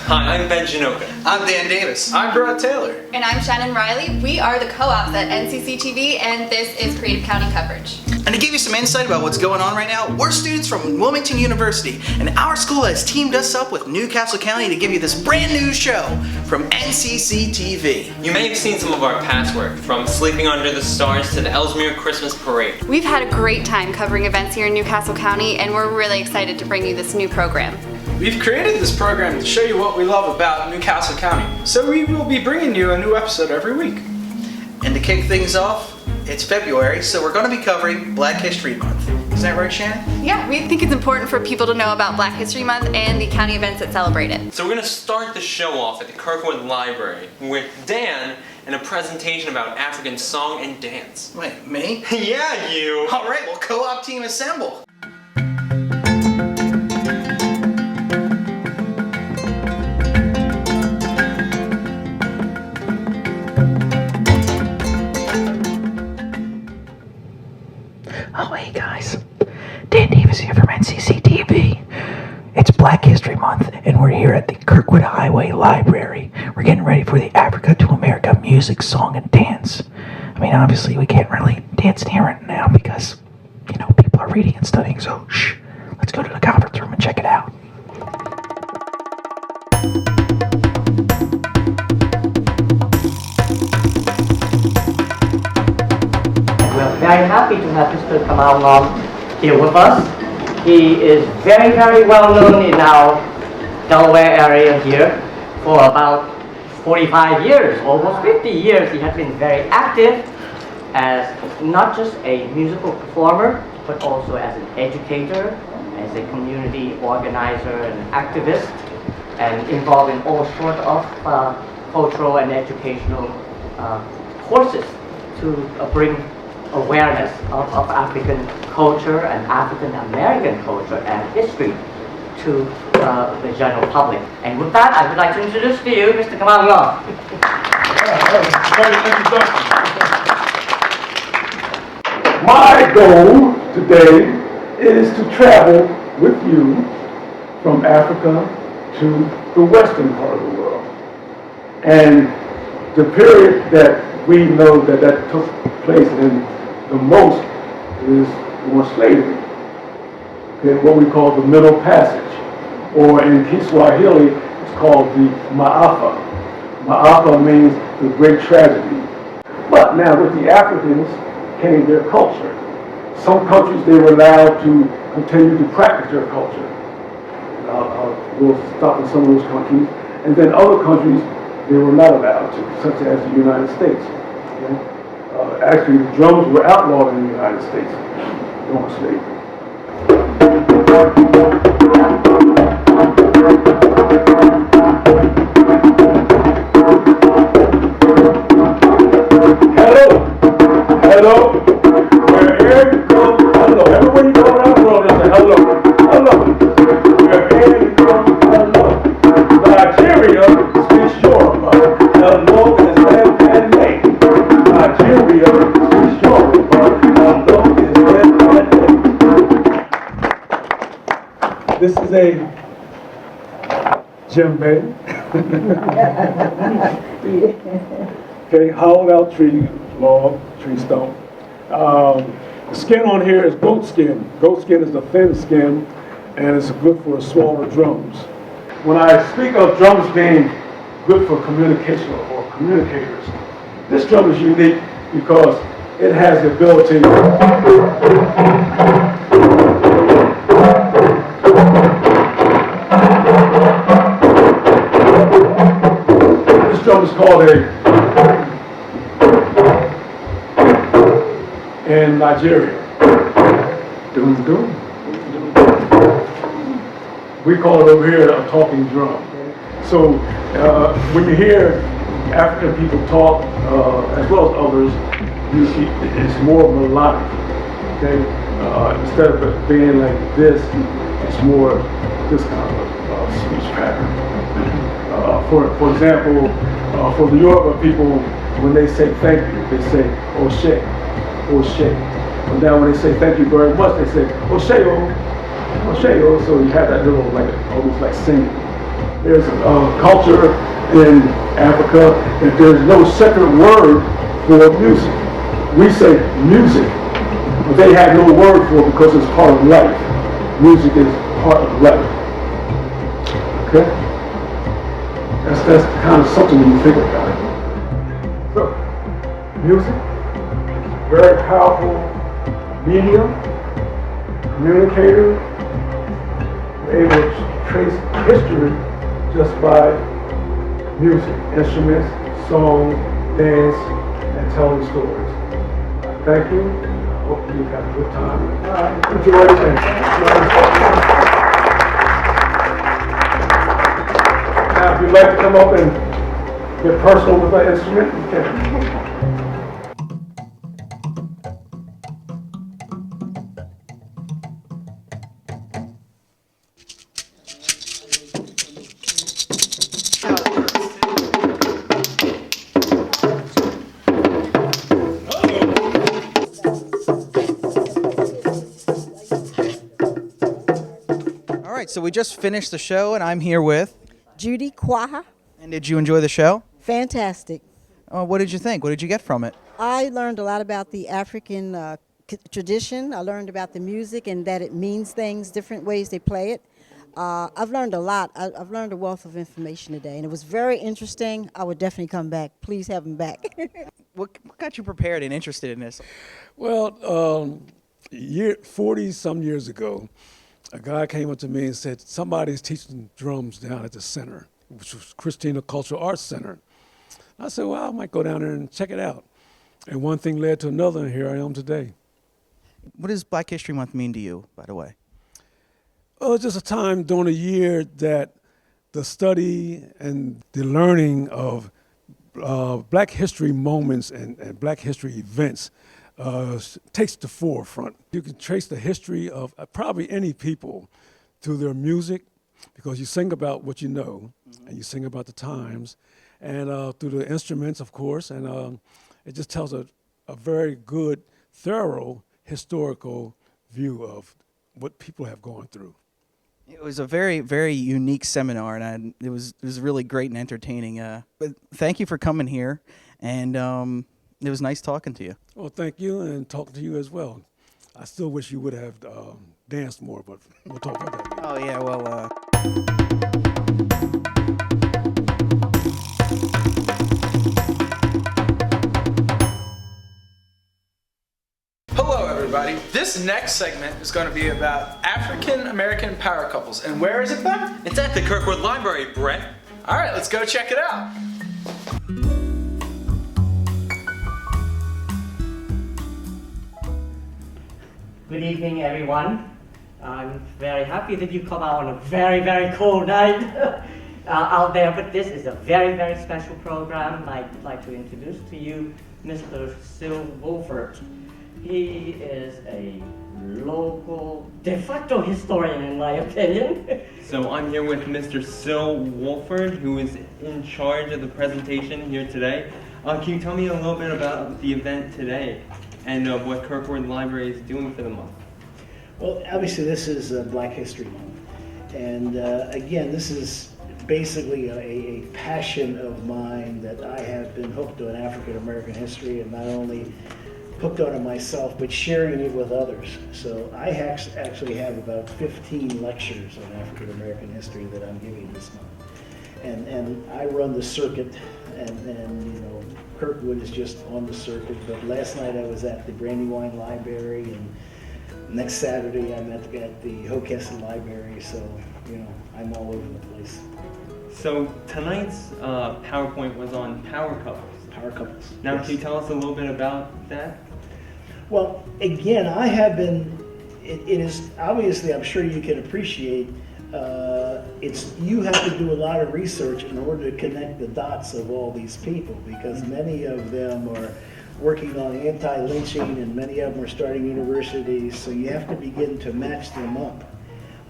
Hi, I'm Ben Janoka. I'm Dan Davis. I'm Brett Taylor. And I'm Shannon Riley. We are the co-ops at NCCTV, and this is Creative County Coverage. And to give you some insight about what's going on right now, we're students from Wilmington University, and our school has teamed us up with Newcastle County to give you this brand new show from NCCTV. You may have seen some of our past work, from Sleeping Under the Stars to the Ellesmere Christmas Parade. We've had a great time covering events here in Newcastle County, and we're really excited to bring you this new program. We've created this program to show you what we love about Newcastle County, so we will be bringing you a new episode every week. And to kick things off, it's February, so we're going to be covering Black History Month. Is that right, Shannon? Yeah, we think it's important for people to know about Black History Month and the county events that celebrate it. So we're going to start the show off at the Kirkwood Library with Dan and a presentation about African song and dance. Wait, me? Yeah, you! All right, well, co-op team assemble. Oh, hey guys, Dan Davis here from NCCTV. It's Black History Month, and we're here at the Kirkwood Highway Library. We're getting ready for the Africa to America music, song, and dance. I mean, obviously, we can't really dance in here right now because, you know, people are reading and studying, so shh. Let's go to the conference room and check it out. We're very happy to have Mr. Kamal Long here with us. He is very, very well known in our Delaware area here for about 45 years, almost 50 years. He has been very active as not just a musical performer, but also as an educator, as a community organizer and activist, and involved in all sorts of cultural and educational courses to bring awareness of African culture and African American culture and history to the general public. And with that, I would like to introduce to you Mr. Kamal Long. My goal today is to travel with you from Africa to the western part of the world. And the period that we know that took place in the most is during slavery, okay, what we call the Middle Passage, or in Kiswahili, it's called the Maafa. Maafa means the great tragedy. But now with the Africans came their culture. Some countries, they were allowed to continue to practice their culture. We'll stop in some of those countries. And then other countries, they were not allowed to, such as the United States. Okay? Actually, the drums were outlawed in the United States during slavery. Hello, wherever you go, hello. Everywhere you go around the world, there's a hello, wherever you go, hello. Nigeria speaks Yoruba, hello is left and late. Nigeria speaks Yoruba, hello is left and late. This is a djembe. Okay, hollowed out tree, log, tree stump. The skin on here is goat skin. Goat skin is a thin skin, and it's good for smaller drums. When I speak of drums being good for communication or communicators, this drum is unique because it has the ability this drum is called in Nigeria. Dum dum. We call it over here a talking drum. So when you hear African people talk, as well as others, it's more melodic. Okay, instead of it being like this, it's more this kind of speech pattern. For example, for the Yoruba people, when they say thank you, they say Oshe, Oshe. But now when they say thank you very much, they say Oshe, Oshe. So you have that little, like almost like singing. there's a culture in Africa that there's no separate word for music. We say music, but they have no word for it because it's part of life. Music is part of life. Okay? That's kind of something when you think about it. So, music, very powerful medium, communicator. We're able to trace history just by music, instruments, song, dance, and telling stories. Thank you. I hope you've had a good time. Enjoy it. Now, if you'd like to come up and get personal with our instrument, you can. All right, so we just finished the show, and I'm here with. Judy Quaha. And did you enjoy the show? Fantastic. What did you think? What did you get from it? I learned a lot about the African tradition. I learned about the music and that it means things, different ways they play it. I've learned a lot. I've learned a wealth of information today, and it was very interesting. I would definitely come back. Please have him back. What got you prepared and interested in this? Well, 40-some years ago, a guy came up to me and said, somebody's teaching drums down at the center, which was Christina Cultural Arts Center. I said, well, I might go down there and check it out. And one thing led to another, and here I am today. What does Black History Month mean to you, by the way? Well, it's just a time during the year that the study and the learning of Black history moments and Black history events takes the forefront. You can trace the history of probably any people through their music, because you sing about what you know, and you sing about the times, and through the instruments, of course, and it just tells a very good, thorough historical view of what people have gone through. It was a very, very unique seminar, and it was really great and entertaining. But thank you for coming here, and it was nice talking to you. Well, thank you, and talking to you as well. I still wish you would have danced more, but we'll talk about that later. Oh, yeah, well... Hello, everybody. This next segment is going to be about African American power couples. And where is it then? It's at the Kirkwood Library, Brett. All right, let's go check it out. Good evening, everyone. I'm very happy that you come out on a very, very cold night out there, but this is a very, very special program. I'd like to introduce to you Mr. Sil Wolford. He is a local de facto historian, in my opinion. So I'm here with Mr. Sil Wolford, who is in charge of the presentation here today. Can you tell me a little bit about the event today and what Kirkwood Library is doing for the month? Well, obviously this is Black History Month, and again, this is basically a passion of mine that I have been hooked on African American history, and not only hooked on it myself, but sharing it with others. So I actually have about 15 lectures on African American history that I'm giving this month, and I run the circuit, and you know, Kirkwood is just on the circuit. But last night I was at the Brandywine Library, and next Saturday I'm at the Hockessin Library. So you know, I'm all over the place. So tonight's PowerPoint was on power couples. Power couples. Now, Yes. can you tell us a little bit about that? Well, again, I have been, it is, obviously, I'm sure you can appreciate, you have to do a lot of research in order to connect the dots of all these people, because many of them are working on anti-lynching, and many of them are starting universities, so you have to begin to match them up.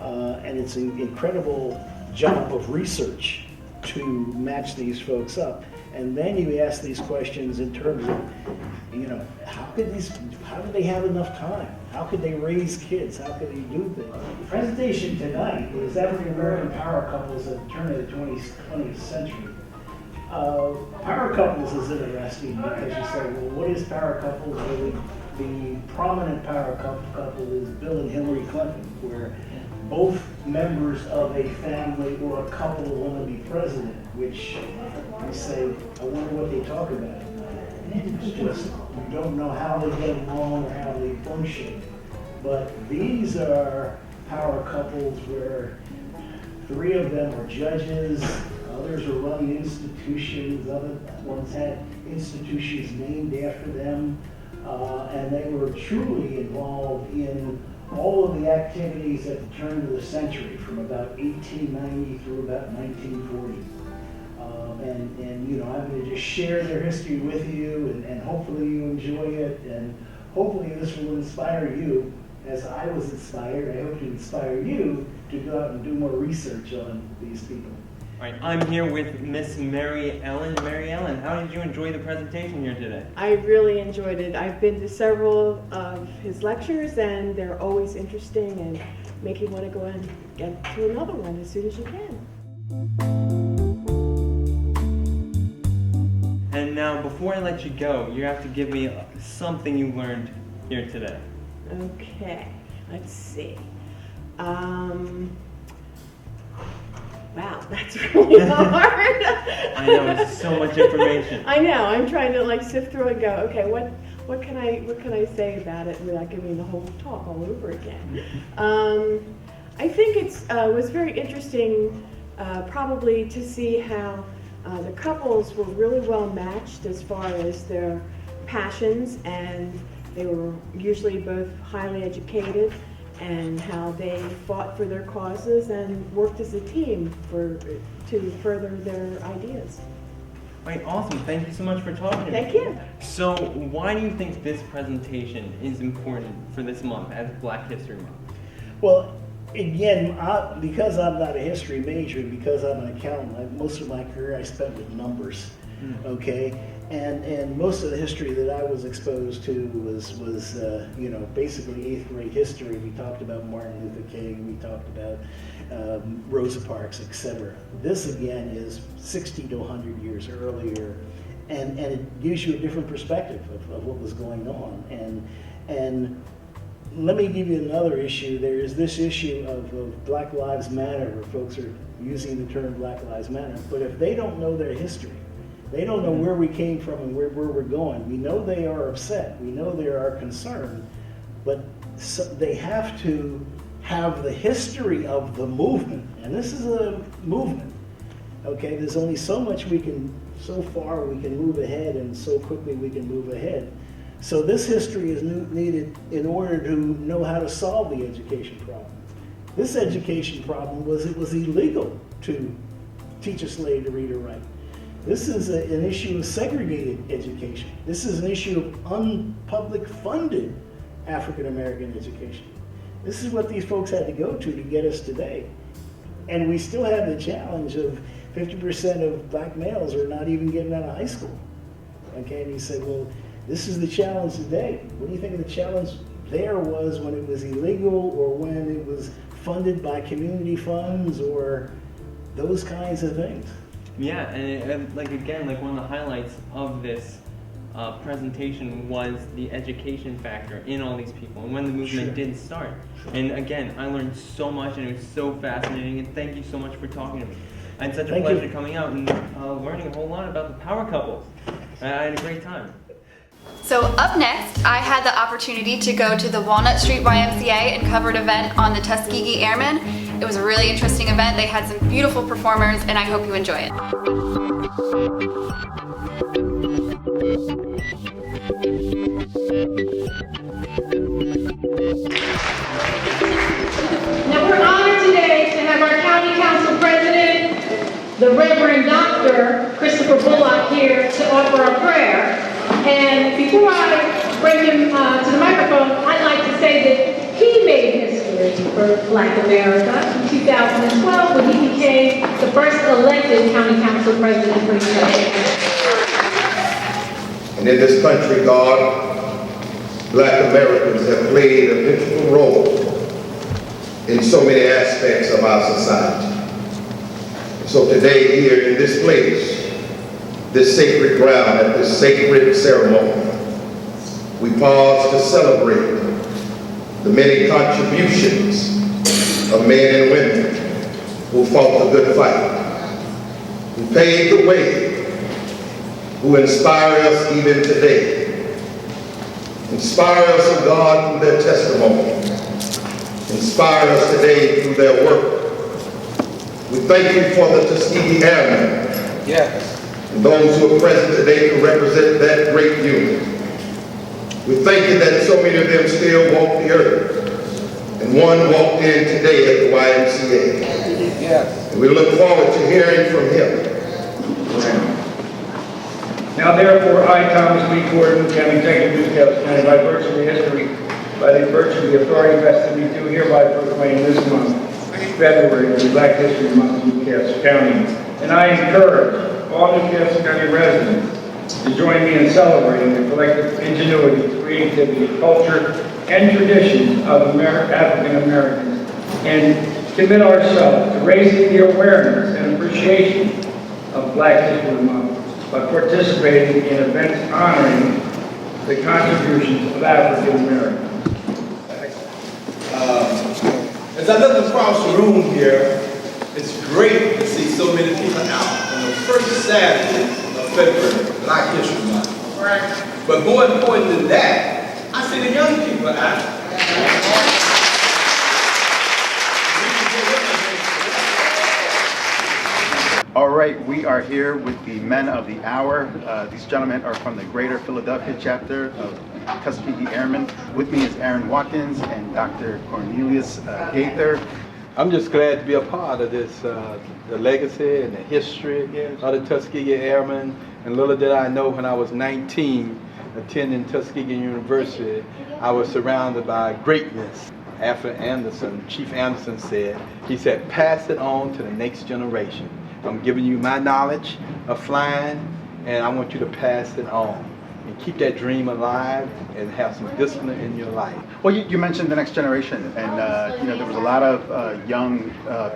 And it's an incredible job of research to match these folks up. And then you ask these questions in terms of, how do they have enough time? How could they raise kids? How could they do things? The presentation tonight is African American power couples at the turn of the 20th century. Power couples is interesting because you say, well, what is power couples? Well, the prominent power couple is Bill and Hillary Clinton, where both members of a family or a couple want to be president, which you say, I wonder what they talk about. It's just, you don't know how they get along or how they function. But these are power couples where 3 of them are judges, others are running institutions, other ones had institutions named after them, and they were truly involved in all of the activities at the turn of the century, from about 1890 through about 1940. I'm going to just share their history with you, and hopefully you enjoy it, and hopefully this will inspire you, as I was inspired. I hope to inspire you to go out and do more research on these people. All right, I'm here with Miss Mary Ellen. Mary Ellen, how did you enjoy the presentation here today? I really enjoyed it. I've been to several of his lectures, and they're always interesting and make you want to go and get to another one as soon as you can. And now, before I let you go, you have to give me something you learned here today. Okay, let's see. Wow, that's really hard. I know, it's so much information. I know. I'm trying to sift through and go. Okay, what can I say about it without giving the whole talk all over again? I think it was very interesting, probably to see how the couples were really well matched as far as their passions, and they were usually both highly educated, and how they fought for their causes and worked as a team to further their ideas. All right, awesome. Thank you so much for talking to me. Thank you. So, why do you think this presentation is important for this month as Black History Month? Well, again, because I'm not a history major, because I'm an accountant, most of my career I spent with numbers, okay? And most of the history that I was exposed to was basically 8th grade history. We talked about Martin Luther King, we talked about Rosa Parks, etc. This again is 60 to 100 years earlier, and it gives you a different perspective of what was going on. And let me give you another issue. There is this issue of Black Lives Matter, where folks are using the term Black Lives Matter, but if they don't know their history, they don't know where we came from and where we're going. We know they are upset. We know they are concerned, but they have to have the history of the movement. And this is a movement, okay? There's only so far we can move ahead, and so quickly we can move ahead. So this history is needed in order to know how to solve the education problem. This education problem was it was illegal to teach a slave to read or write. This is an issue of segregated education. This is an issue of unpublic funded African American education. This is what these folks had to go to get us today. And we still have the challenge of 50% of black males are not even getting out of high school. Okay, and you say, well, this is the challenge today. What do you think of the challenge there was when it was illegal, or when it was funded by community funds, or those kinds of things? Yeah, and one of the highlights of this presentation was the education factor in all these people, and when the movement did start. And again, I learned so much, and it was so fascinating, and thank you so much for talking to me. I had such a pleasure coming out and learning a whole lot about the power couples. I had a great time. So up next, I had the opportunity to go to the Walnut Street YMCA and cover an event on the Tuskegee Airmen. It was a really interesting event. They had some beautiful performers, and I hope you enjoy it. Now we're honored today to have our County Council President, the Reverend Dr. Christopher Bullock, here to offer a prayer. And before I bring him to the microphone, I'd like to say that he made history for Black America in 2012 when he became the first elected County Council President for the United States. And in this country, God, Black Americans have played a pivotal role in so many aspects of our society. So today, here in this place, this sacred ground, at this sacred ceremony, we pause to celebrate the many contributions of men and women who fought the good fight, who paved the way, who inspire us even today. Inspire us, oh God, through their testimony. Inspire us today through their work. We thank you for the Tuskegee Airmen. Yes. And those who are present today to represent that great unit. We thank you that so many of them still walk the earth. And one walked in today at the YMCA. Yes. And we look forward to hearing from him. Now therefore, I, Thomas B. Gordon, County Executive of Newcastle County, by virtue of the history, by the virtue of the authority vested in me, do hereby proclaim this month, February, as Black History Month in Newcastle County. And I encourage all Newcastle County residents to join me in celebrating the collective ingenuity, creativity, culture, and traditions of African Americans, and commit ourselves to raising the awareness and appreciation of Black History Month by participating in events honoring the contributions of African Americans. As I look across the room here, it's great to see so many people out on the first Saturday of February, Black History Month. Right. But more important than that, I see the young people out. All right, we are here with the men of the hour. These gentlemen are from the Greater Philadelphia chapter of Tuskegee Airmen. With me is Aaron Watkins and Dr. Cornelius Gaither. I'm just glad to be a part of this, the legacy and the history of the Tuskegee Airmen. And little did I know, when I was 19, attending Tuskegee University, I was surrounded by greatness. After Anderson, Chief Anderson said, he said, pass it on to the next generation. I'm giving you my knowledge of flying, and I want you to pass it on. And keep that dream alive and have some discipline in your life. Well, you mentioned the next generation, and there was a lot of young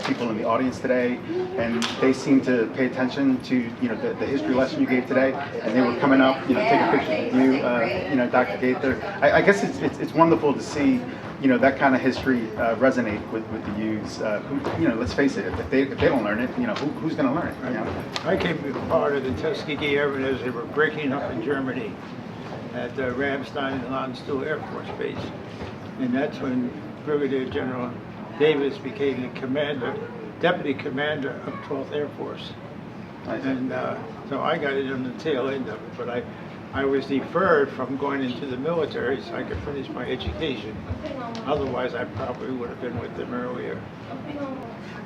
people in the audience today, and they seemed to pay attention to the history lesson you gave today, and they were coming up, taking pictures with you, Dr. Gaither. I guess it's wonderful to see that kind of history resonate with the youths. Who, let's face it, if they don't learn it, who's going to learn it? I came to be part of the Tuskegee Airmen as they were breaking up in Germany at Ramstein and Landstuhl Air Force Base. And that's when Brigadier General Davis became the deputy commander of 12th Air Force. Nice. And so I got it on the tail end of it, but I was deferred from going into the military so I could finish my education. Otherwise, I probably would have been with them earlier.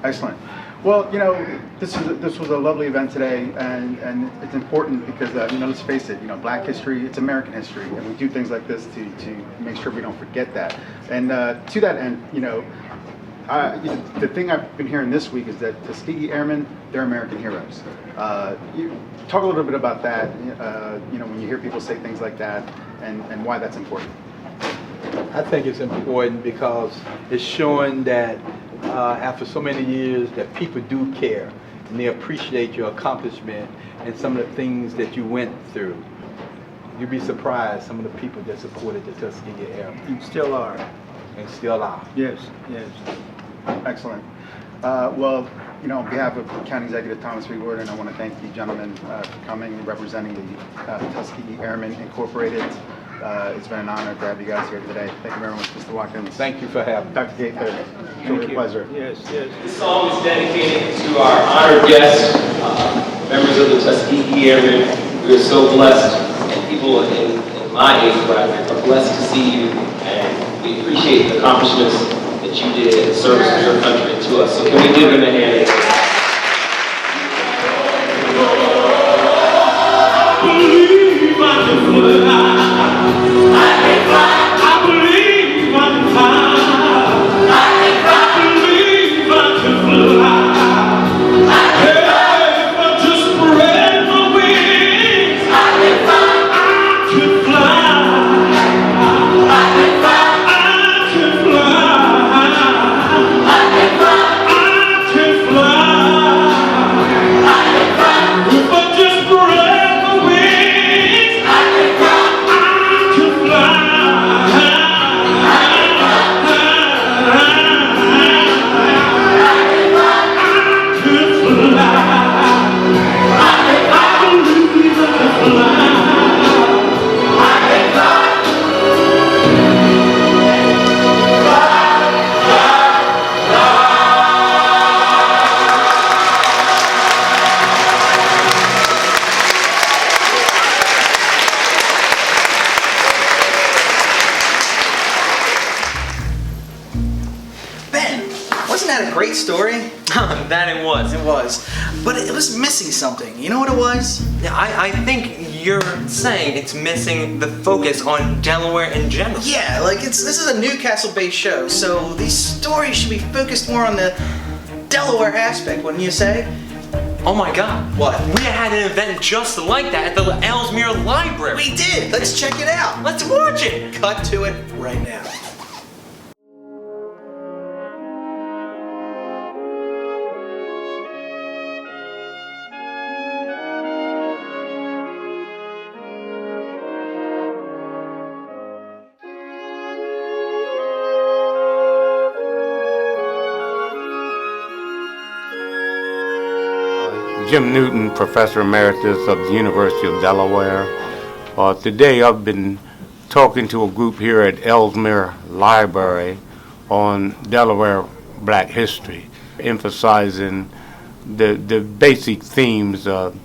Excellent. Well, this was a lovely event today, and it's important because let's face it, Black history, it's American history, and we do things like this to make sure we don't forget that. And to that end, the thing I've been hearing this week is that Tuskegee Airmen, they're American heroes. Talk a little bit about that, when you hear people say things like that, and why that's important. I think it's important because it's showing that after so many years that people do care and they appreciate your accomplishment and some of the things that you went through. You'd be surprised some of the people that supported the Tuskegee Airmen. And still are. And still are. Yes, yes. Excellent. Well, on behalf of County Executive Thomas B. Gordon, I want to thank you gentlemen for coming and representing the Tuskegee Airmen Incorporated. It's been an honor to have you guys here today. Thank you very much, Mr. Watkins. Thank you for having me. Dr. Gaither, it's a pleasure. Yes, yes. This song is dedicated to our honored guests, members of the Tuskegee Airmen. We are so blessed, and people in my age bracket are blessed to see you, and we appreciate the accomplishments that you did in service to your country and to us. So can we give them a hand? I story. That it was. It was. But it was missing something. You know what it was? Yeah, I think you're saying it's missing the focus on Delaware in general. Yeah, like this is a Newcastle-based show, so these stories should be focused more on the Delaware aspect, wouldn't you say? Oh my God. What? We had an event just like that at the Ellesmere Library. We did. Let's check it out. Let's watch it. Cut to it right now. Jim Newton, Professor Emeritus of the University of Delaware. Today I've been talking to a group here at Ellesmere Library on Delaware Black history, emphasizing the basic themes of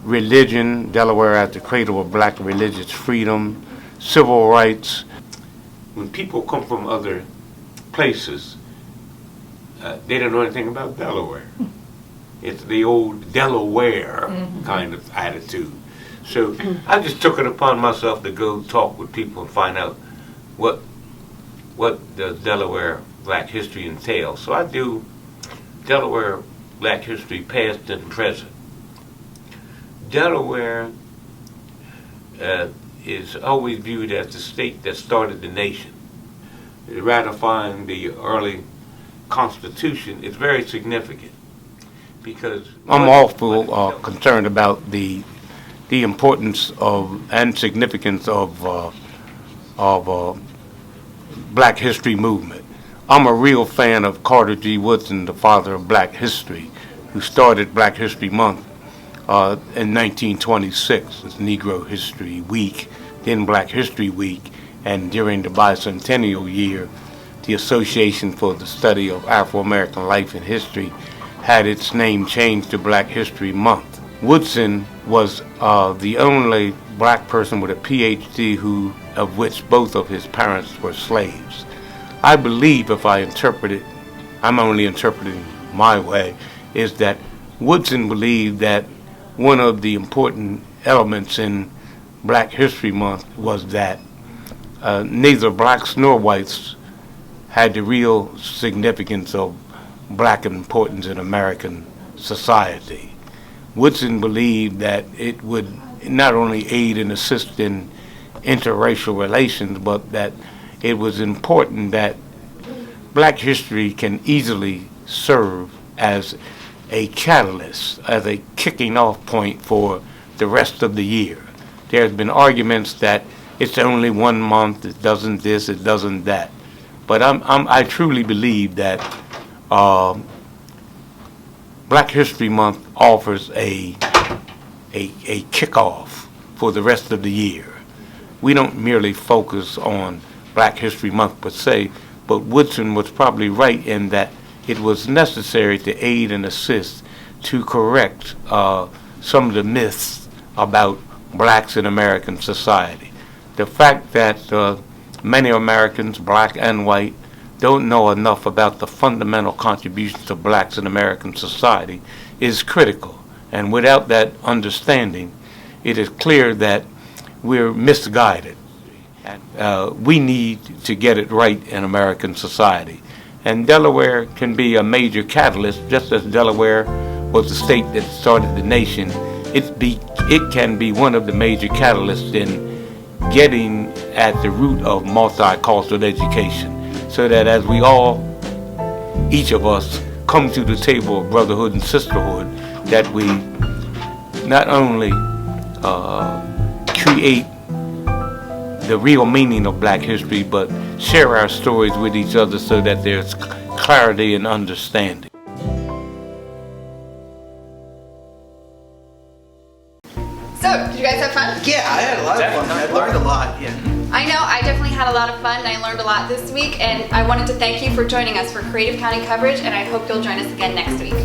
religion, Delaware as the cradle of black religious freedom, civil rights. When people come from other places, they don't know anything about Delaware. It's the old Delaware kind of attitude. So I just took it upon myself to go talk with people and find out what does Delaware Black history entail. So I do Delaware Black history past and present. Delaware is always viewed as the state that started the nation. Ratifying the early Constitution is very significant, because I'm awful concerned about the importance of and significance of Black history movement. I'm a real fan of Carter G. Woodson, the father of Black history, who started Black History Month in 1926. It's Negro History Week, then Black History Week, and during the bicentennial year, the Association for the Study of Afro-American Life and History had its name changed to Black History Month. Woodson was the only black person with a PhD of which both of his parents were slaves. I believe, if I interpret it, I'm only interpreting my way, is that Woodson believed that one of the important elements in Black History Month was that neither blacks nor whites had the real significance of black importance in American society. Woodson believed that it would not only aid and assist in interracial relations, but that it was important that Black history can easily serve as a catalyst, as a kicking off point for the rest of the year. There's been arguments that it's only 1 month, it doesn't this, it doesn't that. But I truly believe that Black History Month offers a kickoff for the rest of the year. We don't merely focus on Black History Month per se, but Woodson was probably right in that it was necessary to aid and assist to correct some of the myths about blacks in American society. The fact that many Americans, black and white, don't know enough about the fundamental contributions of blacks in American society is critical. And without that understanding, it is clear that we're misguided. We need to get it right in American society. And Delaware can be a major catalyst, just as Delaware was the state that started the nation. It can be one of the major catalysts in getting at the root of multicultural education, so that as we all, each of us, come to the table of brotherhood and sisterhood, that we not only create the real meaning of Black history, but share our stories with each other so that there's clarity and understanding. So, did you guys have fun? Yeah, I had a lot of fun. I learned a lot. Yeah. I know, I definitely had a lot of fun and I learned a lot this week, and I wanted to thank you for joining us for Creative County Coverage, and I hope you'll join us again next week.